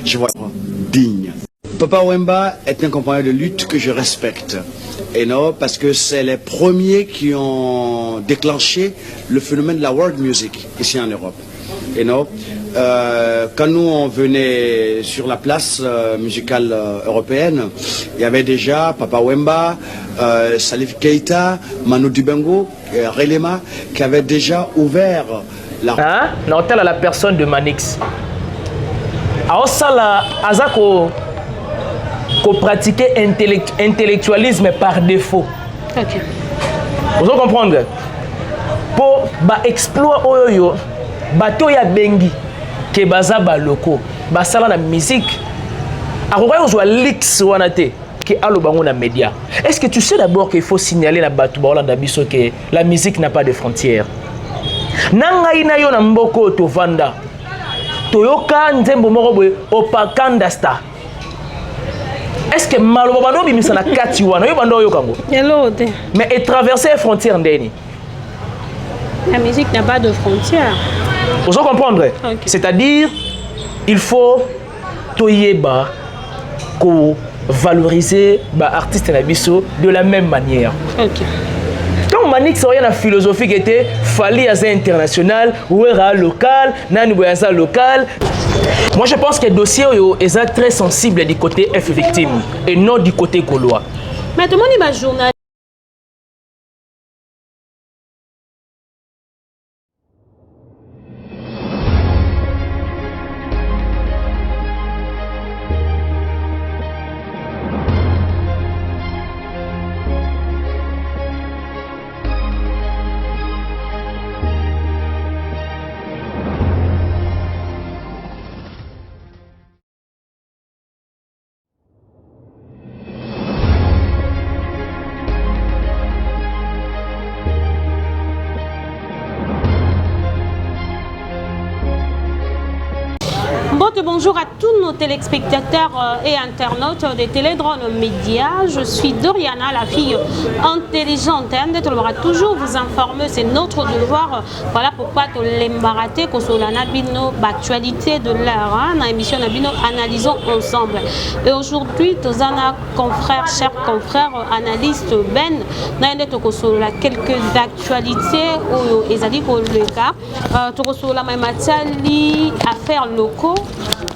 je voyais digne. Papa Wemba est un compagnon de lutte que je respecte. Et non, parce que c'est les premiers qui ont déclenché le phénomène de la world music ici en Europe. Et non, quand nous on venait sur la place musicale européenne, il y avait déjà Papa Wemba, Salif Keita, Manu Dibango, Relema, qui avaient déjà ouvert la... Hein? Non, telle à la personne de Manix. Alors ça là, Azako, qu'on pratiquait intellectualisme par défaut. Ok. Vous comprenez? Pour exploit oyo, bato ya bengi, ke baza ba loko, basala na musique. Akoka yo lix wanate, ke alo bango na média. Est-ce que tu sais d'abord qu'il faut signaler la bato ba Hollande biso que la musique n'a pas de frontières? Nanga ina yo na mboko to vanda. Toyoka nzembo moko boye opakandasta. Est-ce que malobaba no bimisa na kati wana yo bando yo kango? Elode. Mais et traverser les frontières ndeni. La musique n'a pas de frontières. Vous comprenez? Okay. C'est-à-dire il faut toyeba ko valoriser ba artiste na biso de la même manière. OK. Donc Manix a une philosophie qui était fallait à international ou era local, nani boyaza local. Moi je pense que le dossier est très sensible du côté F victime et non du côté gaulois. Mais tout le monde est ma journaliste. Bonjour à tous nos téléspectateurs et internautes des Télédrones Médias. Je suis Doriana, la fille intelligente. On devra toujours vous informer, c'est notre devoir. Voilà pourquoi tu l'embaraté que sur la Nabino, l'actualité de l'heure, dans l'émission Nabino, analysons ensemble. Et aujourd'hui, tous un confrère, chers confrères, analystes Ben, nous avons quelques actualités où ils ont dit que le cas, tu as la même affaires locaux.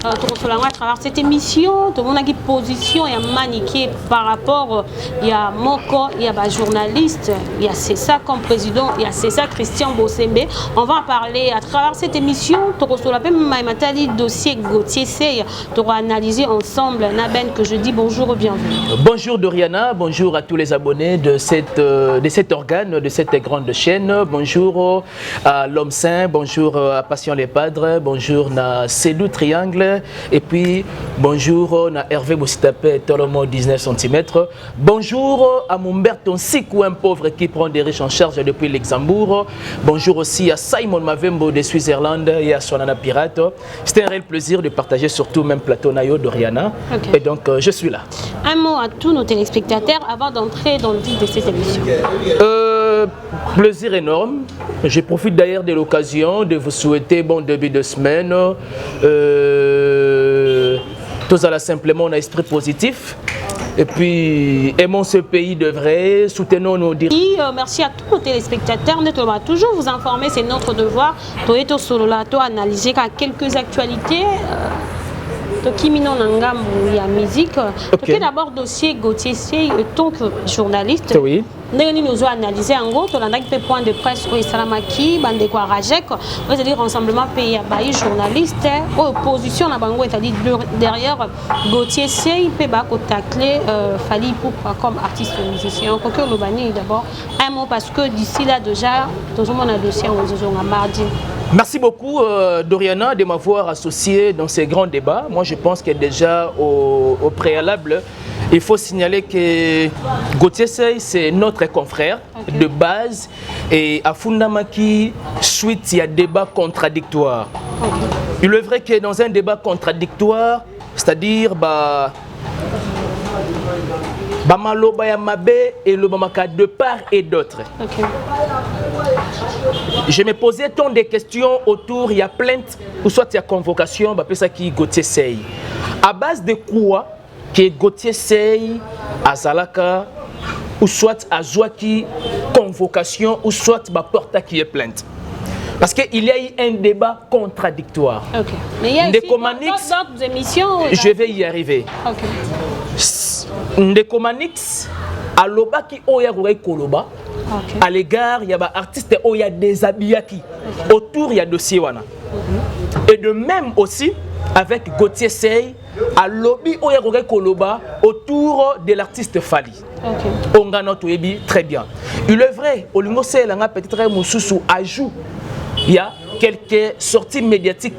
À travers cette émission, tout le monde a une position et maniqué par rapport il y a Moko, il y a un journaliste, il y a César comme président, il y a César Christian Bossembe. On va en parler à travers cette émission. Tu reçois le dossier Gauthier Sey. Tu vas analyser ensemble Naben que je dis bonjour et bienvenue. Bonjour Doriana, bonjour à tous les abonnés de cet organe, de cette grande chaîne. Bonjour à l'homme saint, bonjour à Passion les Padres, bonjour à Cédou Triangle. Et puis, bonjour à Hervé Boussitapé, Tolomo 19 cm. Bonjour à Mumberton Sikou, un pauvre qui prend des riches en charge depuis Luxembourg. Bonjour aussi à Simon Mavembo de Suisse-Irlande et à Sonana Pirate. C'était un réel plaisir de partager surtout même plateau Nayo Doriana. Okay. Et donc, je suis là. Un mot à tous nos téléspectateurs avant d'entrer dans le vif de cette émission. Plaisir énorme. Je profite d'ailleurs de l'occasion de vous souhaiter bon début de semaine. Tous à la simplement un esprit positif. Et puis, aimons ce pays de vrai, soutenons nos dirigeants. Merci à tous nos téléspectateurs. Nous va toujours vous informer, c'est notre devoir. Toeto Sololato analyser quelques actualités. Kimino Nangam ou la musique. Okay. D'abord dossier Gauthier Sey, tant que journaliste. Oui. Nous avons analysé en gros, on a fait point de presse au Salamaki, Bandekwa Rajek, c'est-à-dire rassemblement pays à journaliste, opposition à Bango, c'est-à-dire derrière Gauthier Sey, Péba Kotakle, Fali Poupa comme artiste musicien. Coqueur Lobani d'abord, un mot parce que d'ici là déjà, tout le monde a dossier en mardi. Merci beaucoup Doriana de m'avoir associé dans ces grands débats. Moi je pense que déjà au préalable, il faut signaler que Gauthier Sey c'est notre confrère de base et à Fundamaki, suite il y a débat contradictoire. Il est vrai que dans un débat contradictoire, c'est-à-dire Bamaloba Yamabe et le Bamaka de part et d'autre. je me posais tant de questions autour, il y a plainte, ou soit il y a convocation, bah, ça qui Gauthier Sey. À base de quoi que Gauthier Sey, à Zalaka, ou soit à Zouaki, convocation, ou soit bah, porta qui est plainte. Parce qu'il y a eu un débat contradictoire. Ok. Mais il y a aussi d'autres émissions. Je vais y arriver. Ok. Ndekomanix, à l'obaki oya koloba, à l'égard, il y a des artistes oya déshabillaki. Autour, il y a dossier wana. Et de même aussi, avec Gauthier Sey, à lobby oya koloba, autour de l'artiste Fali. On gagne notre très bien. Il est vrai, au lingo c'est là peut-être un moussou ajout. Il y a quelques sorties médiatiques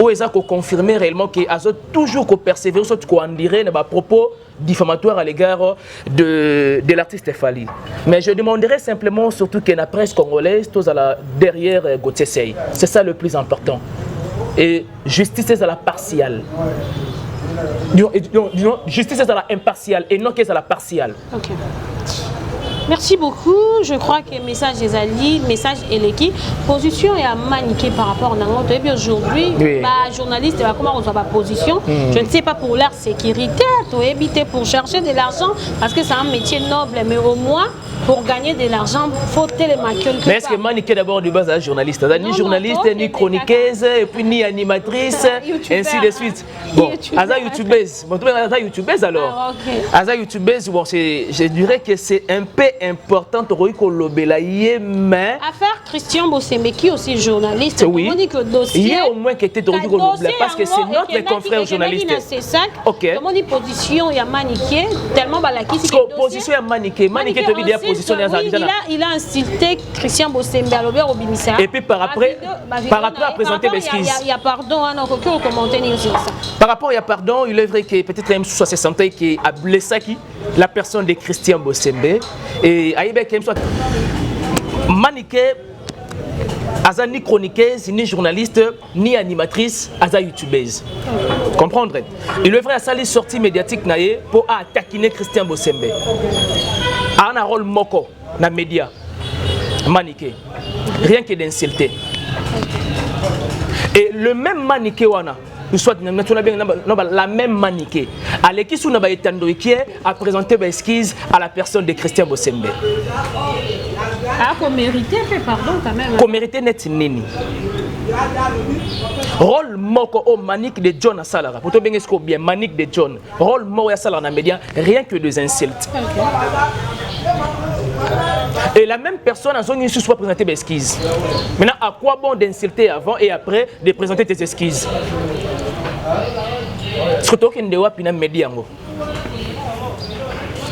où ils ont confirmé réellement qu'ils ont toujours persévéré sur ce dirait à propos diffamatoires à l'égard de l'artiste Fali. Mais je demanderais simplement surtout que la presse congolaise tous derrière Gauthier Sey. C'est ça le plus important. Et justice est à la partiale. Justice est à la impartiale et non qu'est à la partiale. Okay. Merci beaucoup. Je crois que le message des alliés, le message Eleki, position est à maniquer par rapport à notre. Et puis aujourd'hui, oui. Journaliste, comment on voit ma position. Je ne sais pas pour leur sécurité, pour éviter, pour chercher de l'argent, parce que c'est un métier noble, mais au moins, pour gagner de l'argent, il faut télémarquer quelque part. Mais est-ce que maniquer d'abord du base à journaliste? Ni journaliste, ni chroniqueuse, et puis ni animatrice, ainsi de suite. Bon, Aza youtubeuse. Bon, Aza youtubeuse alors. Aza youtubeuse, bon, je dirais que c'est un peu important mais affaire Christian Bossembe qui aussi journaliste. Oui. On dit que dossier. Il y a au moins qui était parce que c'est notre confrère journaliste. C'est ça. OK. Comment dit position il y a maniqué tellement balaki c'est position il y a maniqué te dit la position il a insulté Christian Bossembe à l'obér au Bimisa. Et puis par après à présenter des excuses. Il y a pardon on aucun commentaire sur ça. Par rapport il y a pardon, il est vrai que peut-être même sous sa santé qui a blessé qui la personne de Christian Bossembe. Et Aïbek soit maniqué, Aza ni chroniqueuse, ni journaliste, ni animatrice, Aza youtubeuse. Comprendre? Il est vrai à ça les sorties médiatiques pour attaquer Christian Bossembe. A un rôle moko dans les médias. Maniqué. Rien que d'insulter. Et le même maniqué wana. Soit la même maniquée. À l'équipe où nous a présenté des excuses à la personne de Christian Bossembe. Ah, qu'on méritait, fait pardon quand même. Qu'on méritait net nini. Rôle moko au manique de John à Salara. Pour te bien est-ce bien manique de John. Rôle moko à Salara dans les médias, rien que des insultes. Et la même personne a zone soit présenter des excuses. Maintenant, à quoi bon d'insulter avant et après de présenter tes excuses?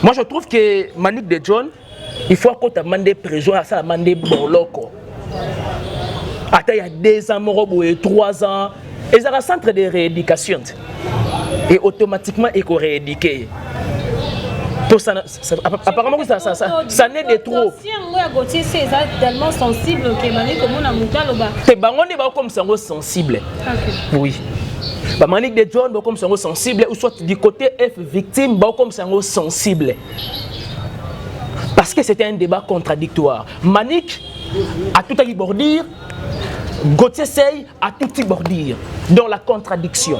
Moi je trouve que Manique de John, il faut qu'on demande prison à ça, demander boloko. Attends, il y a 2 ans, et 3 ans, et ça a un centre de rééducation. Et automatiquement, il faut rééduquer. Apparemment, ça n'est de trop. C'est tellement sensible que Manique comme ça sensible. Oui. Manique de John, comme ça sensible, ou soit du côté F victime, comme ça sensible. Parce que c'était un débat contradictoire. Manique a tout à bordir, Gauthier Sey a tout à bordir, dans la contradiction.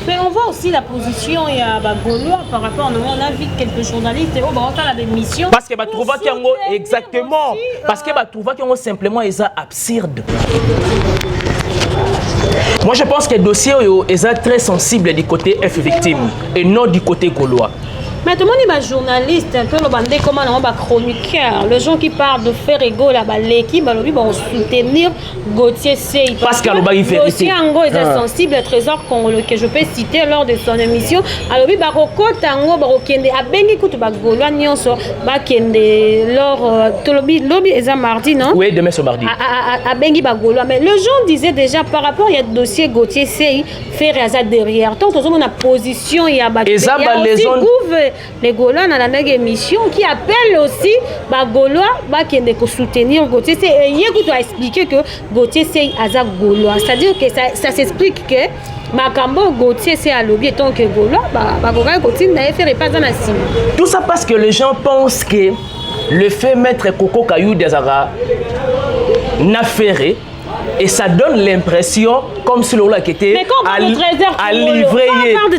Mais on voit aussi la position et à Gaulois par rapport à nous. On a vu quelques journalistes et on va la démission. Parce que trouva qu'il y a exactement. Parce que trouva qu'il y a simplement des absurdes. Moi je pense que le dossier est très sensible du côté F victime et non du côté gaulois. Mais tout le monde est journaliste, un peu le bandé comme un chroniqueur. Les gens qui parlent de faire égaux là-bas, l'équipe vont soutenir Gauthier Sey. Parce que le dossier Ango est sensible, trésor que je peux citer lors de son émission. Alors oui, Baroko Tango Barokende a bengi kutu bagolwa nyonso bakende lors tolobi lobby est mardi non? Oui, demain c'est mardi. A bengi bagolwa mais le gens disaient déjà par rapport il y a dossier Gauthier Sey faire à derrière. Tant on a position il y a les Gaulois dans la émission qui appellent aussi les Gaulois qui soutenir Gauthier Sey. Et hier, tu as expliqué que Gauthier Sey est Gaulois. C'est-à-dire que ça s'explique que Makambo Gauthier Sey a lobby tant que Gaulois, tout ça parce que les gens pensent que le fait de mettre Coco Caillou des Aras n'a ferré. Et ça donne l'impression comme si l'on qui était à livrer.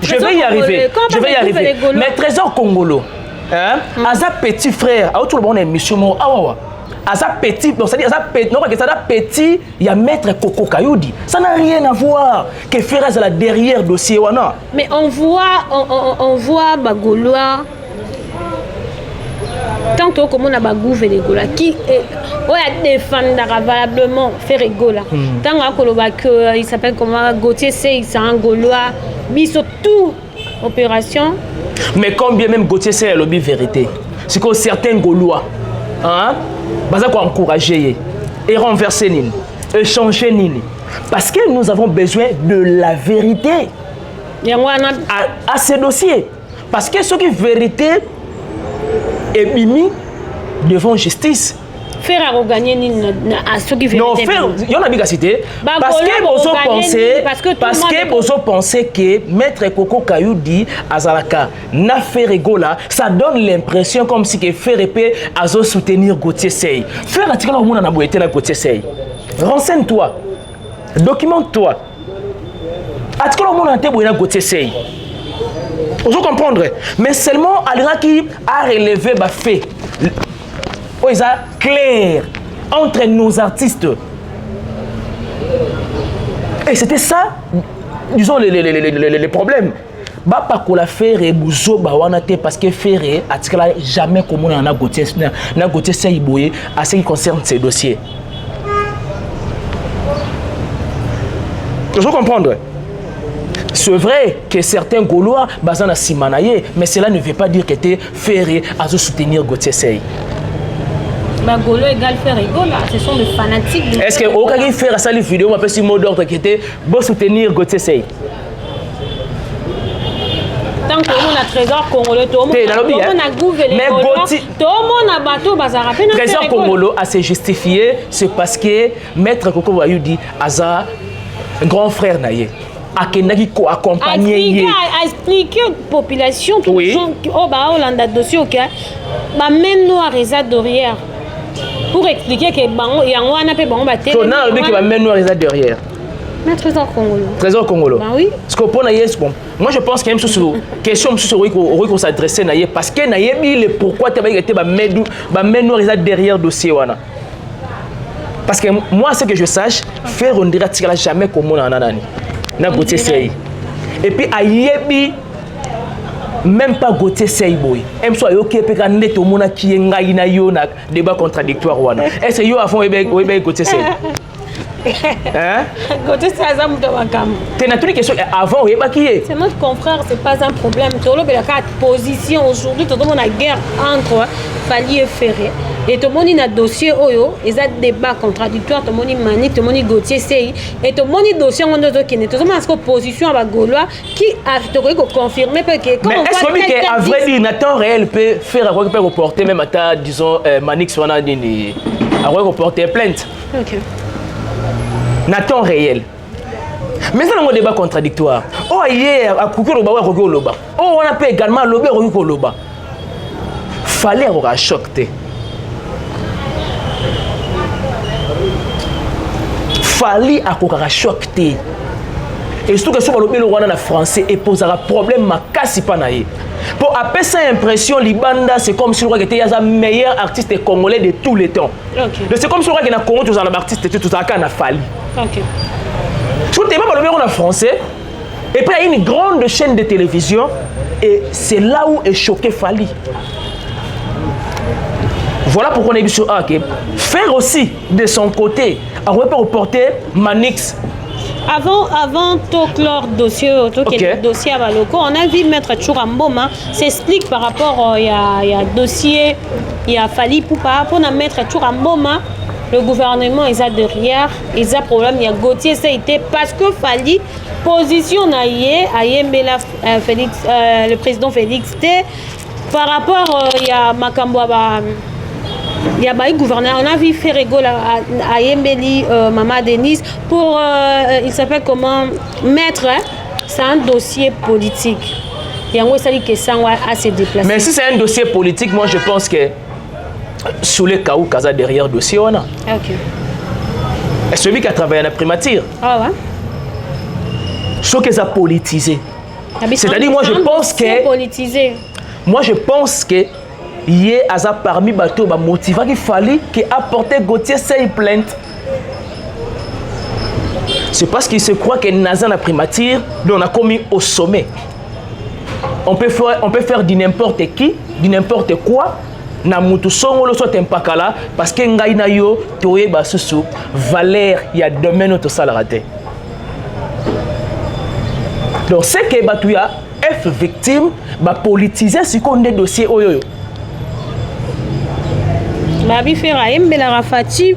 Je vais y arriver. Mais Trésor Congolo, Aza petit frère, tout le monde est mission. Aza petit, c'est-à-dire petit, il y a Maître Coco Kayoudi. Ça n'a rien à voir que Ferraz là derrière dossier. Mais on voit Bagolois. Tant que comme on a bagou Vénégola qui défendra valablement Ferregola. Tant que il s'appelle comment Gauthier c'est un Gaulois, biso tout opération. Mais combien même Gauthier c'est le lobby vérité. C'est que certains Gaulois, baza quoi encourager et renverser nini, échanger nini, parce que nous avons besoin de la vérité à ces dossiers, parce que ce qui est vérité et mimi devant justice. Faire à regagner à ceux qui veulent. Non, faire, il y en a bien cité. Parce que vous pensez que Maître Coco Kayoudi Azalaka n'a fait rigola, ça donne l'impression comme si que faire épée à soutenir Gauthier Sey. Faire article au monde en abouété la Gauthier Sey. Renseigne-toi, documente-toi. Article au monde en abouété la Gauthier Sey. Vous comprenez? Mais seulement Alira qui a relevé ma fait. Oh, ils sont clairs entre nos artistes. Et c'était ça, disons, les problèmes. Bah, pas qu'on l'a fait, Rebouzo, bah, on a été parce que faire, article jamais comme on a Gauthier Seyboye à ce qui concerne ces dossiers. Vous comprenez? C'est vrai que certains Gaulois basent dans Simanaye, mais cela ne veut pas dire que tu ferré à soutenir Gauthier Sey. Gaulo égale faire Egola, ce sont des fanatiques. Est-ce que aucun qui fait ça les vidéos m'appelle si mot d'ordre qui était pour soutenir Gauthier Sey? Tant que on a Trésor Congolo, tout le monde a gouverné. Mais Gauthier, tout le monde a bateau, bazar. Trésor Congolo a se justifié, c'est parce que Maître Coco Wayou dit Aza, grand frère naïe. A accompagner à expliquer aux populations tout oui. Gens qui au Hollande dossier OK ba men noir eza derrière pour expliquer que bango ya ngwana pe bango ba télé. So na le qui ba men noir eza derrière. Mais Trésor Congolo. Trésor Congolo. Bah oui. Ce qu'on pose naïe bon. Moi je pense qu'il y a une question sur qu'on s'adresser naïe parce que naïe le pourquoi tu été ba men noir eza derrière dossier wana. Parce que moi ce que je sache faire on dirait que jamais comme on en a nani. Na Gauthier Sey. Et puis ayebi même pas Gauthier Sey boy. Même soit yo qui peut net au mona qui ngai na yo na débat contradictoire wana. Est-ce yo avant ebe Gauthier Sey? Hein? Gauthier Sey ça muto bakam. C'est une question avant eba qui est. C'est notre confrère, c'est pas un problème. Tolo be la carte position aujourd'hui tout le monde a guerre entre Fali et Ferré. Et tout le monde a un dossier oyo, ils ont un débat contradictoire, tout le monde Mani, tout le monde Gauthier Sey, et tout le monde a dossier on doit qui n'est tout le monde a une position à Gaulois qui a confirmé que quand mais est-ce que à vrai dire Nathan réel peut faire quoi peut reporter même à disons Manix on a dit à reporter plainte. OK. Nathan réel. Mais ça dans un débat contradictoire. Oh hier à Koukou Loba ou Loba. Oh on a peut également Loba ou Loba. Fallait avoir un choc. Fallait avoir un choc. Et surtout que si on le Rwanda en français et posera problème ma casse pas naïe. Pour appeler ça impression Libanda c'est comme si le roi était le meilleur artiste congolais de tous les temps. Okay. C'est comme si le roi qui na Congo tous les artistes tout ça a fallu. OK. Surtout pas le en français et puis il y a une grande chaîne de télévision et c'est là où est choqué Fali. Voilà pourquoi on est sur A. Faire aussi de son côté, à reporter Manix. Avant tout clore dossier, dossier à Baloko, on a vu Maître Chouramboma s'explique par rapport il y a dossier, il a fallu pour Maître Chouramboma, le gouvernement ils a derrière, ils a problème, il y a Gauthier ça été parce que Fali position naïe à Yembela Félix, le président Félix T par rapport il y a Makambo il y a un gouverneur, on a vu Ferrego à Yembeli, Maman Denise, pour, il s'appelle comment, mettre, c'est un dossier politique. Il y a un dossier qui est assez déplacé. Mais si c'est un dossier politique, moi je pense que sous les cas où Kaza derrière le dossier, on a. OK. Et celui qui a travaillé à la primature. Ah ouais. Ce qu'ils ont politisé. C'est-à-dire, moi je pense que. Politisé. Moi je pense que. Hier, Aza parmi bateau, motivant qu'il fallait qu'il apporte Gauthier cette plainte. C'est parce qu'il se croit que Nazan la primature, on a commis au sommet. On peut faire du n'importe qui, du n'importe quoi. Na mutu songolo soit impakala parce que ngai na yo toye basusu valeur il y a domaine to salarate. Donc c'est que batuya F victime ba politiser ce qu'on est dossier oyo. Babi fera yembela rafati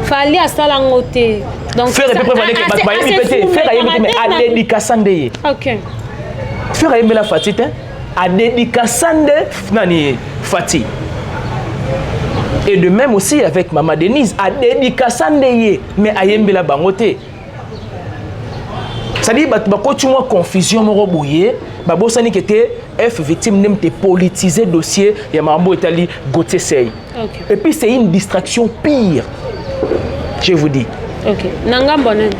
fallait à salangote. Donc faire peut préparer que bat bayi pété faire yembela mais à dédicacande. OK. Faire yembela fatite à dédicacande nani fati. Et de même aussi avec Maman Denise à dédicacande mais à yembela bangote. C'est-à-dire que tu as confusion, Babosani qui était F victime n'aime te politiser dossier et Mambo Etali Gauthier Sey. Et puis c'est une distraction pire. Je vous dis. OK. Nangam bonen.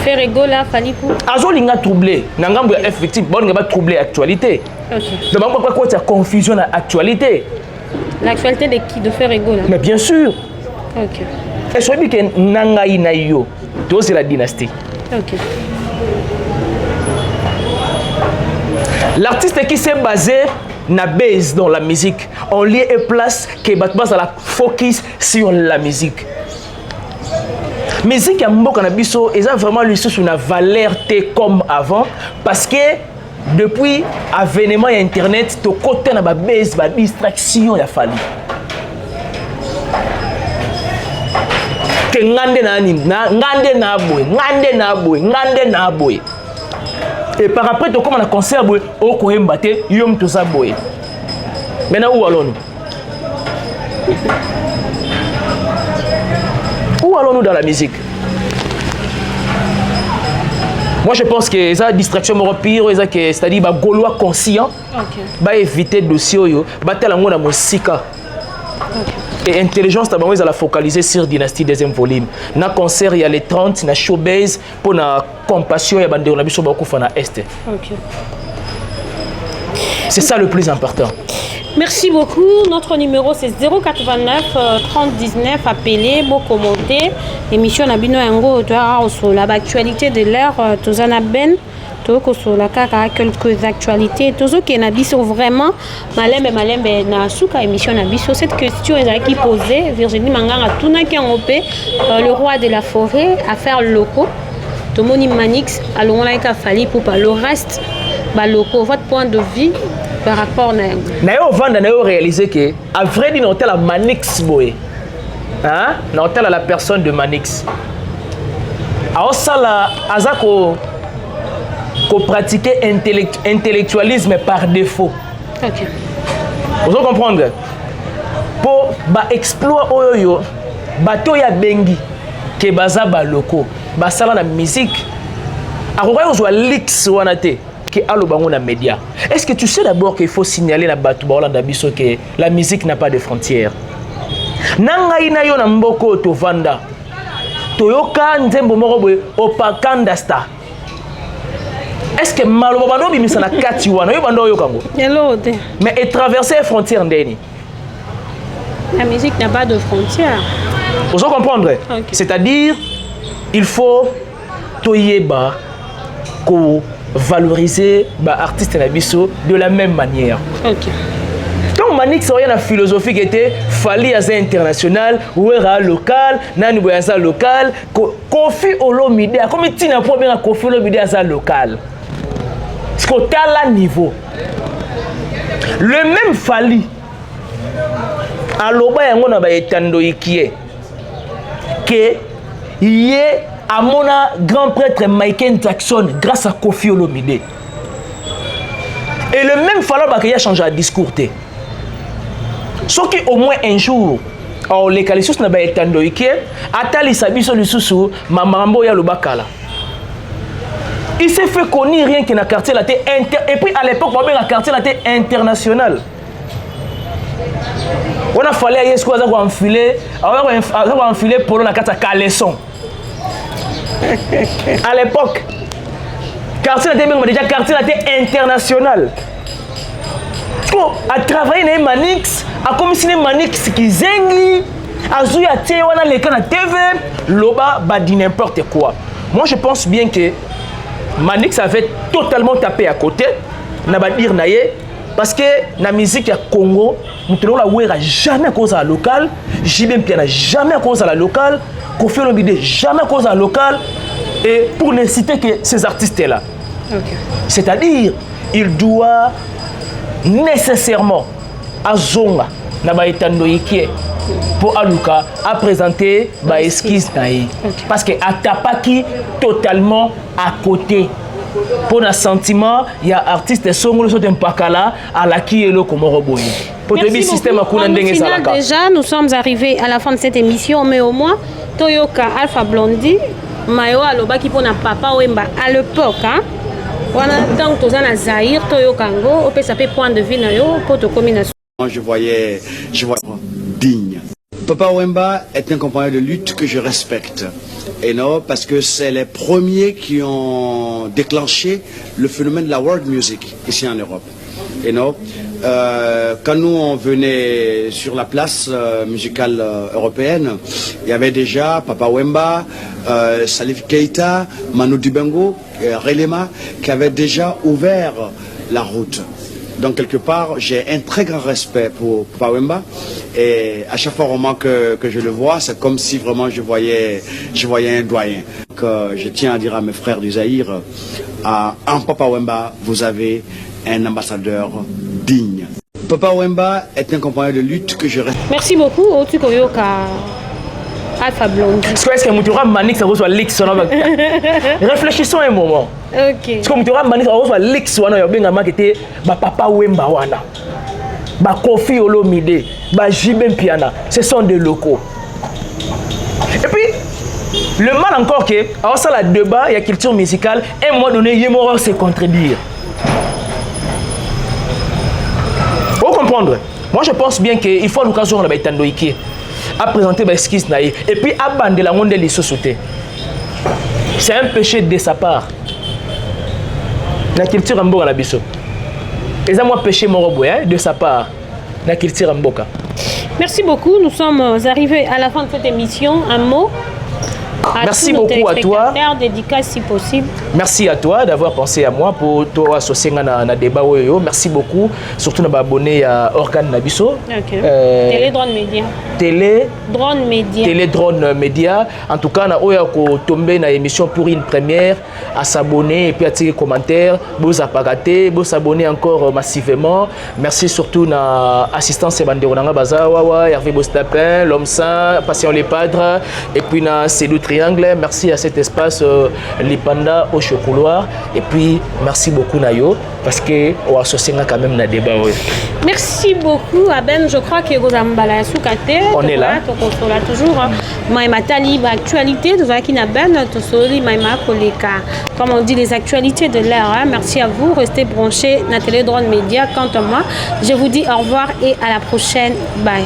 Faire rigoler fali pour. Azolinga troublé. Nangam F victime bon nga ba troubler actualité. OK. Donc pourquoi tu as confusion dans actualité? L'actualité de qui de faire rigoler? Mais bien sûr. OK. Et je dis que nanga inayo, c'est la dynastie. OK. L'artiste qui s'est basé na base dans la musique, on lieu et place que Batman a la focus sur la musique. Musique à Mboka Nabiso, ils ont vraiment lu sur une valeur comme avant parce que depuis l'avènement internet, to côté na base ba distraction ya fali. Que ngande na ni ngande na boy. Et par après, tu commences à conserver au Koembate, yom tout ça boy. Maintenant, où allons-nous? Où allons-nous dans la musique? Moi, je pense que ça distraction pire, c'est-à-dire que Gaulois conscient, va éviter le dossier, va tel amour dans mon sika. Et intelligence, d'abord, ils allaient focaliser sur Dynastie deuxième volume. Dans le concert, il y a les 30, dans showbase, pour la compassion, il y a des gens qui sont à l'Est. C'est ça le plus important. Merci beaucoup. Notre numéro c'est 089 30 19. Appelez, beau commenter. L'émission Nabino Yango, sur l'actualité de l'heure, Tozana Ben. Sur la quelques actualités. Tozo qui n'a biso vraiment malembe na suka émission na biso. Cette question est qui posée Virginie Manganga Tuna qui en opé le roi de la forêt affaires locaux. Tomoni Manix allons là fali pour pas le reste ba locaux. Votre point de vue par rapport na yo vanda na yo réaliser que à vrai dire hôtel à Manix boy. Hein? Hôtel à la personne de Manix. A osala azako qu'on pratiquer intellectualisme par défaut. OK. Vous comprenez? Pour exploit oyo bato ya bengi ke baza ba loko ba sala na musique akoka yo lix wana te ke alo bango na média. Est-ce que tu sais d'abord qu'il faut signaler na bato ba Hollande biso que la musique n'a pas de frontières? Nanga ina yo na mboko to vanda toyoka nzembo moko boye opakanda star. Est-ce que malobano bimisa na kati wana yo bando yo kango? Mais et traverser les frontières ndeni. La musique n'a pas de frontières. Vous comprenez? Okay. C'est-à-dire il faut toyeba ko valoriser ba artiste na biso de la même manière. OK. Donc Manix rien la philosophie qui était fali à international ou era local, nani boyaza local, Kofi Olomide, comme il tient pour bien Kofi Olomide à local. C'est qu'au tel niveau. Le même Fali, à l'oba yango na ba etando ikie, que y est à mon grand prêtre Michael Jackson grâce à Kofi Olomide. Et le même Fali qui a changé de discours. Sauf qu'au moins un jour, les Kalissus n'a pas etando ikie, atali sabiso lisusu mamambo ya lobakala. Il s'est fait connaître rien que dans le quartier la et puis à l'époque, on avait un quartier la international. On a fallu aller jusqu'à enfiler pour la carte à caleçon. À l'époque, quartier était déjà quartier international. À travailler dans Manix, à commissionner Manix qui zengi, à jouer à Théoana les canaux TV, Loba dit n'importe quoi. Moi je pense bien que Manix avait totalement tapé à côté, n'a pas dire naïe, parce que la musique à Congo, nous tenons la ouïra jamais à cause à la locale, JBM n'a jamais à cause à la locale, Kofi Olomide jamais à cause à la locale, et pour ne citer que ces artistes-là. Okay. C'est-à-dire, il doit nécessairement à Zonga, pour Aluka à présenter ma esquisse. Parce que Atapaki totalement à côté. Pour un sentiment, il y a artistes Songo sont un pakala à la qui est le Komoroboy. Pour le système à déjà, nous sommes arrivés à la fin de cette émission, mais au moins, Toyoka Alpha Blondie, Mayo Aloba qui pour un papa Wemba à l'époque, hein. Tant que tu as Zahir, Toyokango, on peut s'appeler point de vue pour te combinaison. Je voyais digne. Papa Wemba est un compagnon de lutte que je respecte. Et non, parce que c'est les premiers qui ont déclenché le phénomène de la world music ici en Europe. Et non, quand nous on venait sur la place musicale européenne, il y avait déjà Papa Wemba, Salif Keita, Manu Dibango, Relema, qui avaient déjà ouvert la route. Donc quelque part, j'ai un très grand respect pour Papa Wemba. Et à chaque fois vraiment que je le vois, c'est comme si vraiment je voyais un doyen. Donc, je tiens à dire à mes frères du Zaïre, en Papa Wemba, vous avez un ambassadeur digne. Papa Wemba est un compagnon de lutte que je respecte. Merci beaucoup. Alpha Blondie. Est-ce que Moutoura Manix reçoit l'X? Réfléchissons un moment. Ok. Est-ce que Moutoura Manix reçoit l'X? Papa Wemba wana. Kofi Olomide, JBM Piana, ce sont des locaux. Et puis, le mal encore que, alors ça, le débat, il y a culture musicale, et à un moment donné, il y a se contredire. Vous comprenez? Moi, je pense bien qu'il faut l'occasion de Tandoïki à présenter l'esquisse et puis à bander la monde des sociétés. C'est un péché de sa part. La culture en boka la biso. Et ça moi péché moroboy de sa part. La culture en boka. Merci beaucoup. Nous sommes arrivés à la fin de cette émission. Un mot. Merci beaucoup à toi. Dédicace si possible. Merci à toi d'avoir pensé à moi pour toi associer à un débat. Merci beaucoup. Surtout de m'abonner à Organe Nabiso. Okay. Télédrone Média. Télédrone Média. En tout cas, on a tombé dans l'émission pour une première, à s'abonner et puis à tirer commentaires. Vous apagater, vous s'abonner encore massivement. Merci surtout à l'assistance Banderonanga Bazawa, Hervé Bostapin, L'Homme Saint, Patient les Padres et puis à Cédou Triangle. Merci à cet espace Lipanda au Chocouloir et puis merci beaucoup Nayo parce que on a associé quand même dans débat. Merci beaucoup Aben, je crois que vous avez soukate. On est là. On là toujours. Maïma Talib actualité de Vakina Ben, Tosoli Maïma Koleka. Comme on dit les actualités de l'heure. Merci à vous, restez branchés na Télédrone Média. Quant à moi, je vous dis au revoir et à la prochaine. Bye.